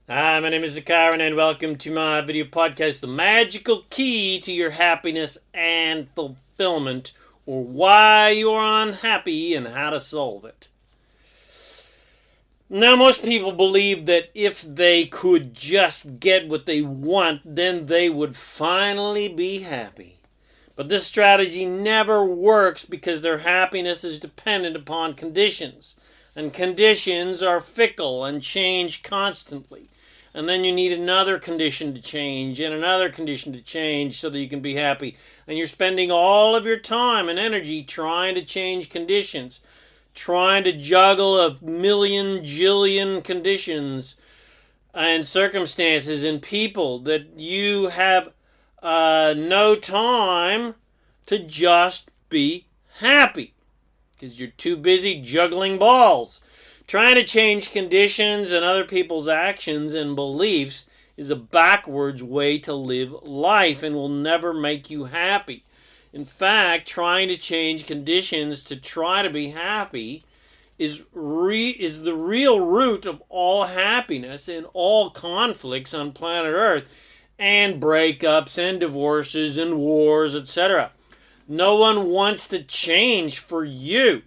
Hi, my name is ZaKaiRan and welcome to my video podcast, The Magical Key to Your Happiness and Fulfillment, or Why You're Unhappy and How to Solve It. Now, most people believe that if they could just get what they want, then they would finally be happy. But this strategy never works because their happiness is dependent upon conditions. And conditions are fickle and change constantly. And then you need another condition to change and another condition to change so that you can be happy. And you're spending all of your time and energy trying to change conditions, trying to juggle a million jillion conditions and circumstances and people that you have no time to just be happy because you're too busy juggling balls. Trying to change conditions and other people's actions and beliefs is a backwards way to live life and will never make you happy. In fact, trying to change conditions to try to be happy is the real root of all happiness and all conflicts on planet Earth, and breakups and divorces and wars, etc. No one wants to change for you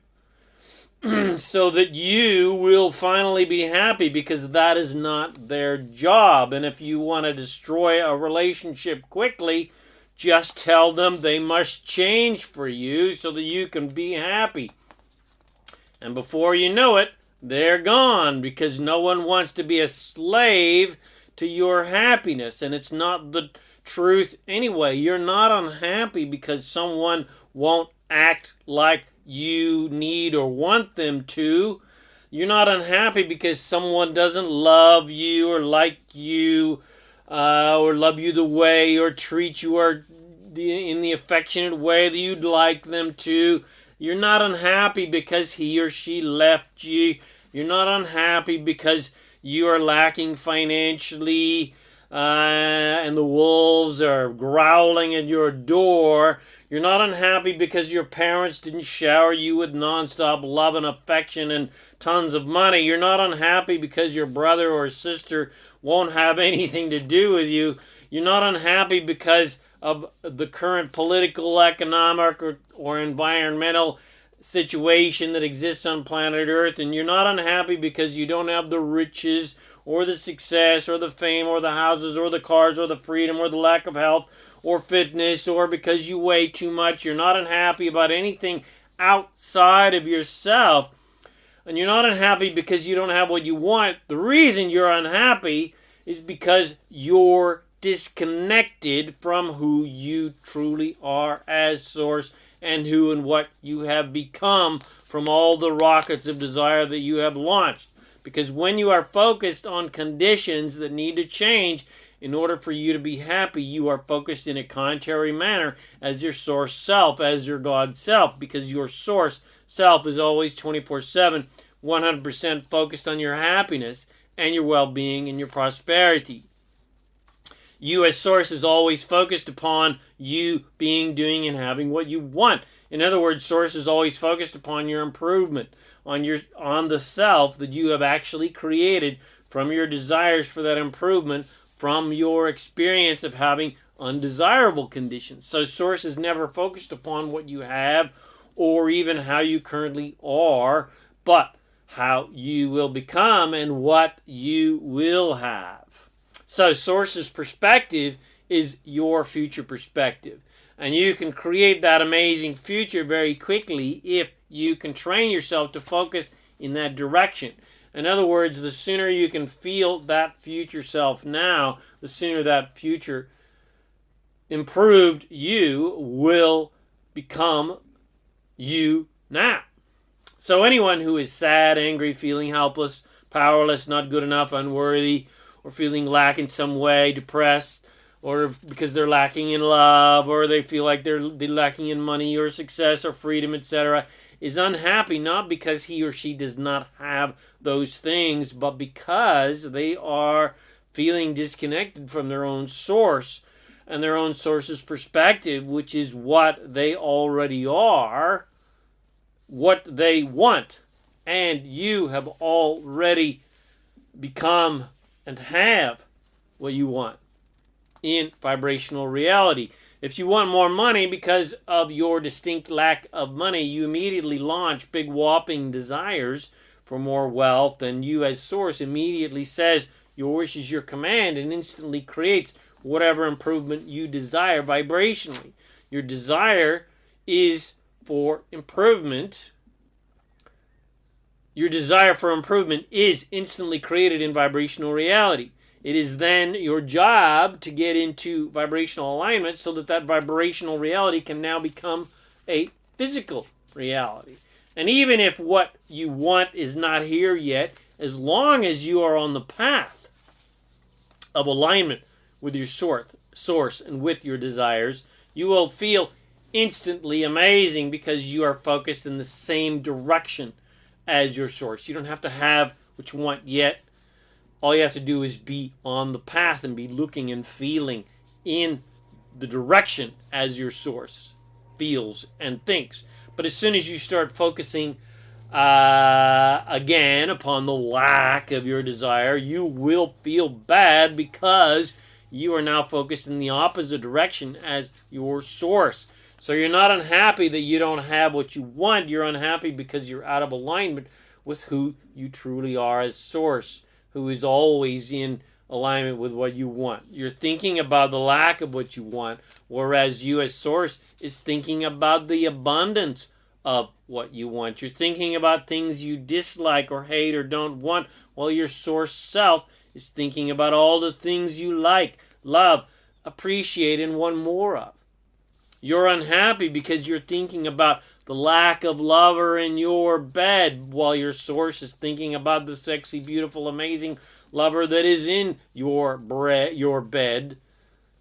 so that you will finally be happy, because that is not their job. And if you want to destroy a relationship quickly, just tell them they must change for you so that you can be happy. And before you know it, they're gone, because no one wants to be a slave to your happiness. And it's not the truth anyway. You're not unhappy because someone won't act like you need or want them to. You're not unhappy because someone doesn't love you or like you or love you the way or treat you in the affectionate way that you'd like them to. You're not unhappy because he or she left you. You're not unhappy because you are lacking financially and the wolves are growling at your door. You're not unhappy because your parents didn't shower you with nonstop love and affection and tons of money. You're not unhappy because your brother or sister won't have anything to do with you. You're not unhappy because of the current political, economic, or environmental situation that exists on planet Earth. And you're not unhappy because you don't have the riches or the success or the fame or the houses or the cars or the freedom or the lack of health or fitness, or because you weigh too much. You're not unhappy about anything outside of yourself. And you're not unhappy because you don't have what you want. The reason you're unhappy is because you're disconnected from who you truly are as source and who and what you have become from all the rockets of desire that you have launched. Because when you are focused on conditions that need to change in order for you to be happy, you are focused in a contrary manner as your source self, as your God self, because your source self is always 24/7, 100% focused on your happiness and your well-being and your prosperity. You as source is always focused upon you being, doing, and having what you want. In other words, source is always focused upon your improvement, on the self that you have actually created from your desires for that improvement, from your experience of having undesirable conditions. So source is never focused upon what you have or even how you currently are, but how you will become and what you will have. So source's perspective is your future perspective. And you can create that amazing future very quickly if you can train yourself to focus in that direction. In other words, the sooner you can feel that future self now, the sooner that future improved you will become you now. So anyone who is sad, angry, feeling helpless, powerless, not good enough, unworthy, or feeling lack in some way, depressed, or because they're lacking in love, or they feel like they're lacking in money or success or freedom, etc., is unhappy not because he or she does not have those things, but because they are feeling disconnected from their own source and their own source's perspective, which is what they already are, what they want. And you have already become and have what you want in vibrational reality. If you want more money because of your distinct lack of money, you immediately launch big whopping desires for more wealth, and you as source immediately says your wish is your command and instantly creates whatever improvement you desire vibrationally. Your desire is for improvement. Your desire for improvement is instantly created in vibrational reality. It is then your job to get into vibrational alignment so that that vibrational reality can now become a physical reality. And even if what you want is not here yet, as long as you are on the path of alignment with your source and with your desires, you will feel instantly amazing because you are focused in the same direction as your source. You don't have to have what you want yet. All you have to do is be on the path and be looking and feeling in the direction as your source feels and thinks. But as soon as you start focusing again upon the lack of your desire, you will feel bad because you are now focused in the opposite direction as your source. So you're not unhappy that you don't have what you want. You're unhappy because you're out of alignment with who you truly are as source, who is always in alignment with what you want. You're thinking about the lack of what you want, whereas you as source is thinking about the abundance of what you want. You're thinking about things you dislike or hate or don't want, while your source self is thinking about all the things you like, love, appreciate, and want more of. You're unhappy because you're thinking about the lack of lover in your bed, while your source is thinking about the sexy, beautiful, amazing lover that is in your bed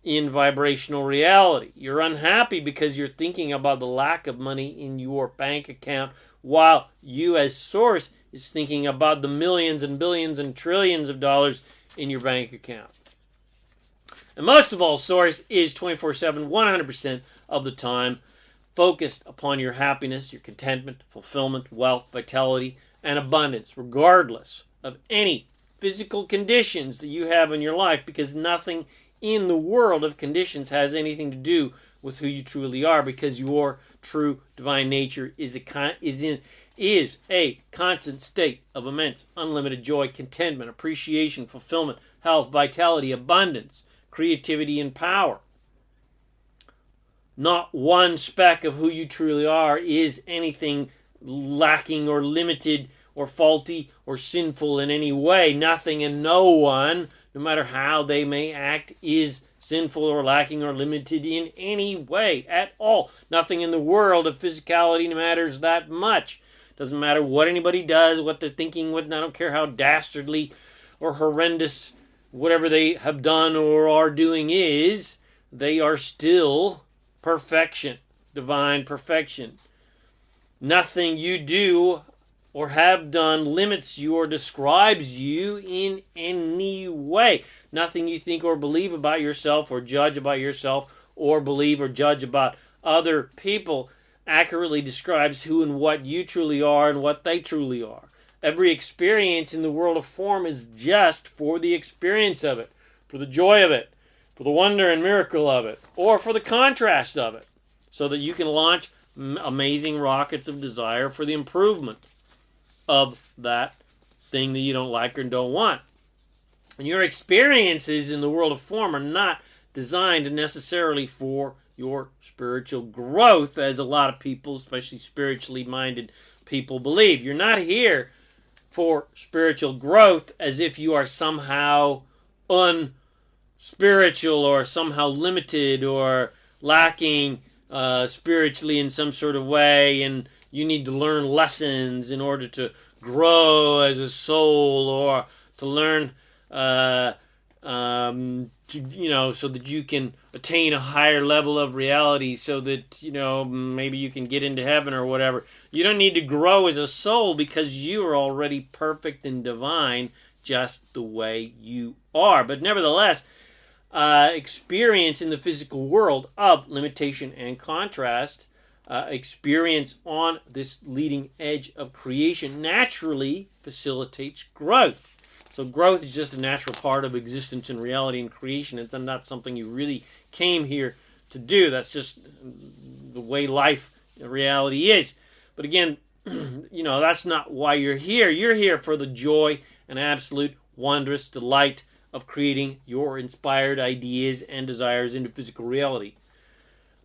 in vibrational reality. You're unhappy because you're thinking about the lack of money in your bank account, while you as source is thinking about the millions and billions and trillions of dollars in your bank account. And most of all, source is 24/7, 100% of the time focused upon your happiness, your contentment, fulfillment, wealth, vitality, and abundance, regardless of any physical conditions that you have in your life, because nothing in the world of conditions has anything to do with who you truly are, because your true divine nature is a constant state of immense, unlimited joy, contentment, appreciation, fulfillment, health, vitality, abundance, creativity, and power. Not one speck of who you truly are is anything lacking or limited or faulty or sinful in any way. Nothing and no one, no matter how they may act, is sinful or lacking or limited in any way at all. Nothing in the world of physicality matters that much. Doesn't matter what anybody does, what they're thinking with. I don't care how dastardly or horrendous whatever they have done or are doing is. They are still perfection, divine perfection. Nothing you do or have done limits you or describes you in any way. Nothing you think or believe about yourself or judge about yourself or believe or judge about other people accurately describes who and what you truly are and what they truly are. Every experience in the world of form is just for the experience of it, for the joy of it, for the wonder and miracle of it, or for the contrast of it, so that you can launch amazing rockets of desire for the improvement of that thing that you don't like or don't want. And your experiences in the world of form are not designed necessarily for your spiritual growth, as a lot of people, especially spiritually minded people, believe. You're not here for spiritual growth as if you are somehow unspiritual or somehow limited or lacking spiritually in some sort of way, and you need to learn lessons in order to grow as a soul, or to learn so that you can attain a higher level of reality, so that maybe you can get into heaven or whatever. You don't need to grow as a soul because you are already perfect and divine just the way you are. But nevertheless, experience in the physical world of limitation and contrast, experience on this leading edge of creation naturally facilitates growth. So growth is just a natural part of existence and reality and creation. It's not something you really came here to do. That's just the way life, reality is. But again, that's not why you're here. You're here for the joy and absolute wondrous delight of creating your inspired ideas and desires into physical reality.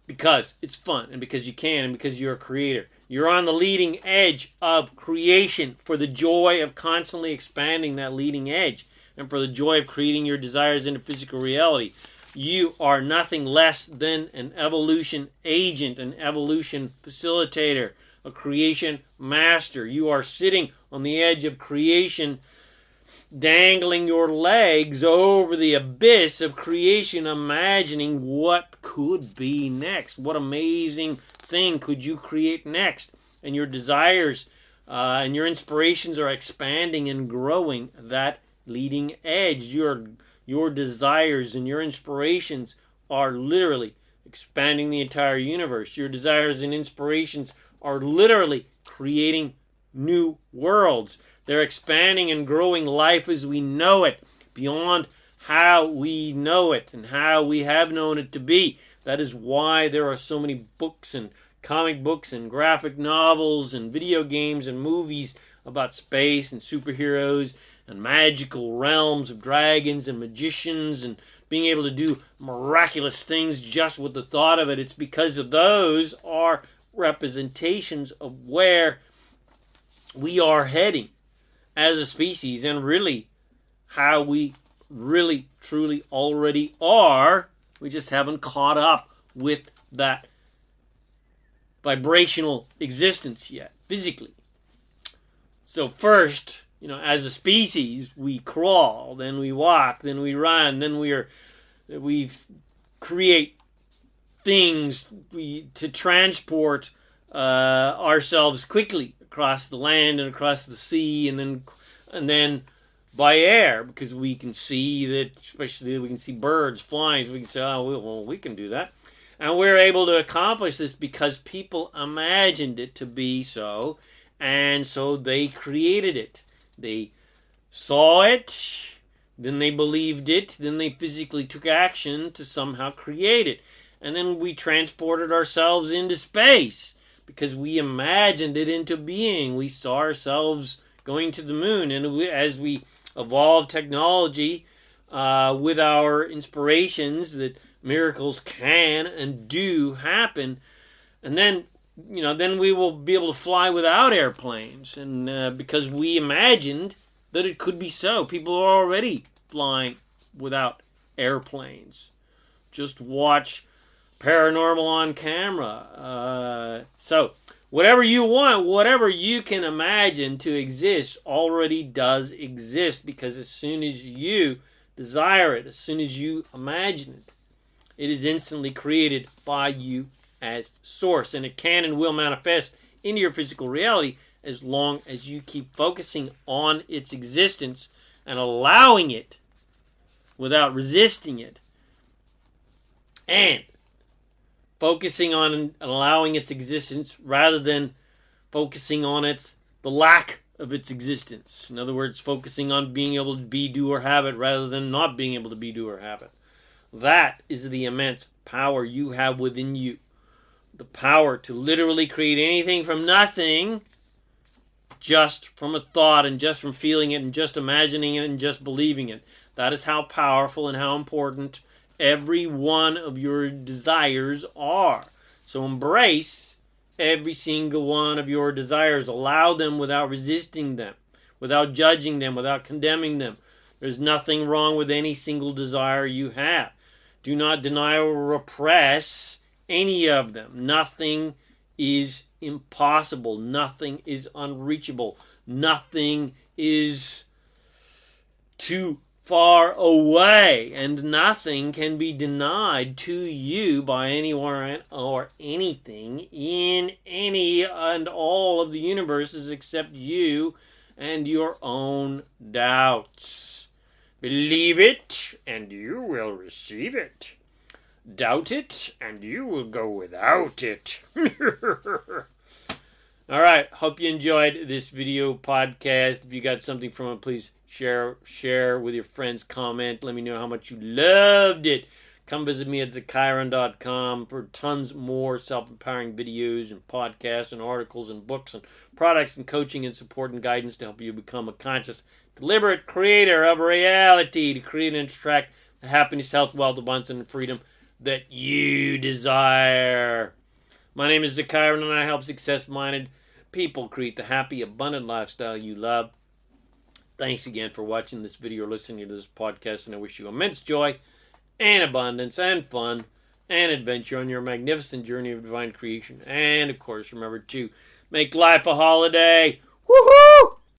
Because it's fun, and because you can, and because you're a creator. You're on the leading edge of creation for the joy of constantly expanding that leading edge, and for the joy of creating your desires into physical reality. You are nothing less than an evolution agent, an evolution facilitator, a creation master. You are sitting on the edge of creation, dangling your legs over the abyss of creation, imagining what could be next. What amazing thing could you create next? And your desires and your inspirations are expanding and growing that leading edge. Your desires and your inspirations are literally expanding the entire universe. Your desires and inspirations are literally creating new worlds. They're expanding and growing life as we know it, beyond how we know it and how we have known it to be. That is why there are so many books and comic books and graphic novels and video games and movies about space and superheroes and magical realms of dragons and magicians and being able to do miraculous things just with the thought of it. It's because of those are representations of where we are heading as a species, and really how we really truly already are. We just haven't caught up with that vibrational existence yet, physically. So first, as a species, we crawl, then we walk, then we run, then we create things to transport ourselves quickly across the land and across the sea, and then by air, because we can see that, especially we can see birds flying, so we can say, we can do that. And we're able to accomplish this because people imagined it to be so, and so they created it. They saw it, then they believed it, then they physically took action to somehow create it. And then we transported ourselves into space because we imagined it into being. We saw ourselves going to the moon. And as we evolved technology with our inspirations that miracles can and do happen, and then we will be able to fly without airplanes, and because we imagined that it could be so. People are already flying without airplanes. Just watch Paranormal on Camera. So whatever you want, whatever you can imagine to exist already does exist, because as soon as you desire it, as soon as you imagine it, it is instantly created by you as source, and it can and will manifest into your physical reality as long as you keep focusing on its existence and allowing it without resisting it, and focusing on allowing its existence rather than focusing on the lack of its existence. In other words, focusing on being able to be, do, or have it rather than not being able to be, do, or have it. That is the immense power you have within you. The power to literally create anything from nothing, just from a thought and just from feeling it and just imagining it and just believing it. That is how powerful and how important every one of your desires are. So embrace every single one of your desires. Allow them without resisting them, without judging them, without condemning them. There's nothing wrong with any single desire you have. Do not deny or repress any of them. Nothing is impossible. Nothing is unreachable. Nothing is too far away, and nothing can be denied to you by anyone or anything in any and all of the universes except you and your own doubts. Believe it, and you will receive it. Doubt it, and you will go without it. All right, hope you enjoyed this video podcast. If you got something from it, please Share with your friends. Comment. Let me know how much you loved it. Come visit me at ZaKaiRan.com for tons more self-empowering videos and podcasts and articles and books and products and coaching and support and guidance to help you become a conscious, deliberate creator of reality to create and attract the happiness, health, wealth, abundance, and freedom that you desire. My name is ZaKaiRan, and I help success-minded people create the happy, abundant lifestyle you love. Thanks again for watching this video or listening to this podcast, and I wish you immense joy and abundance and fun and adventure on your magnificent journey of divine creation. And, of course, remember to make life a holiday. Woohoo!